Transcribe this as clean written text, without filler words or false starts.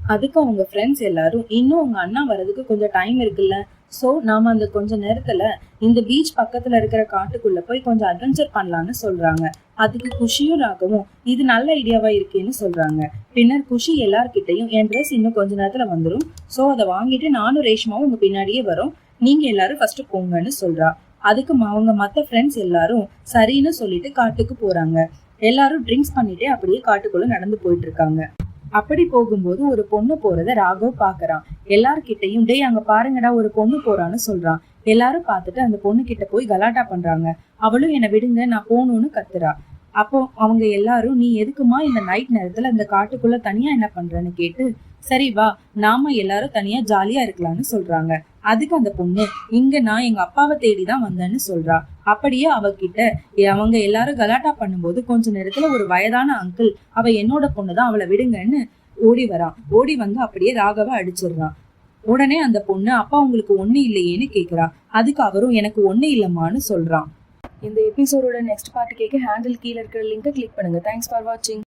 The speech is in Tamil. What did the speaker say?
அதுக்கு அவங்க ஃப்ரெண்ட்ஸ் எல்லாரும் இன்னும் உங்க அண்ணா வர்றதுக்கு கொஞ்சம் டைம் இருக்குல்ல, சோ நாம அந்த கொஞ்ச நேரத்துல இந்த பீச் பக்கத்துல இருக்கிற காட்டுக்குள்ள போய் கொஞ்சம் அட்வென்ச்சர் பண்ணலாம்னு சொல்றாங்க. அதுக்கு குஷியும் ராகவும் இது நல்ல ஐடியாவா இருக்கேன்னு சொல்றாங்க. பின்னர் குஷி எல்லார்கிட்டையும் என் ட்ரெஸ் இன்னும் கொஞ்ச நேரத்துல வந்துடும், சோ அதை வாங்கிட்டு நானும் ரேஷ்மாவும் உங்க பின்னாடியே வரோம், நீங்க எல்லாரும் ஃபர்ஸ்ட் போங்கன்னு சொல்றா. அதுக்கு அவங்க மத்த ஃப்ரெண்ட்ஸ் எல்லாரும் சரின்னு சொல்லிட்டு காட்டுக்கு போறாங்க. எல்லாரும் ட்ரிங்க்ஸ் பண்ணிட்டே அப்படியே காட்டுக்குள்ள நடந்து போயிட்டு இருக்காங்க. அப்படி போகும்போது ஒரு பொண்ணு போறத ராகவ் பாக்குறான். எல்லார்கிட்டையும் டேய் அங்க பாருங்கடா ஒரு பொண்ணு போறான்னு சொல்றான். எல்லாரும் பார்த்துட்டு அந்த பொண்ணு கிட்ட போய் கலாட்டா பண்றாங்க. அவளும் என்னை விடுங்க நான் போகணும்னு கத்துறா. அப்போ அவங்க எல்லாரும் நீ எதுக்குமா இந்த நைட் நேரத்துல இந்த காட்டுக்குள்ள தனியா என்ன பண்றன்னு கேட்டு சரி வா நாம எல்லாரும் தனியா ஜாலியா இருக்கலாம்னு சொல்றாங்க. அதுக்கு அந்த பொண்ணு இங்க நான் எங்க அப்பாவை தேடிதான் வந்தேன்னு சொல்றா. அப்படியே அவகிட்ட அவங்க எல்லாரும் கலாட்டா பண்ணும்போது கொஞ்ச நேரத்துல ஒரு வயதான அங்கிள் அவ என்னோட பொண்ணுதான் அவளை விடுங்கன்னு ஓடி வரான். ஓடி வந்து அப்படியே ராகவ அடிச்சிடுறான். உடனே அந்த பொண்ணு அப்பா உங்களுக்கு ஒண்ணு இல்லையேன்னு கேக்குறா. அதுக்கு அவரும் எனக்கு ஒண்ணு இல்லம்மான்னு சொல்றான். இந்த எபிசோடோட நெக்ஸ்ட் பார்ட் கேட்க ஹேண்டில் கீழே இருக்கிற லிங்கை கிளிக் பண்ணுங்க. தேங்க்ஸ் ஃபார் வாட்சிங்.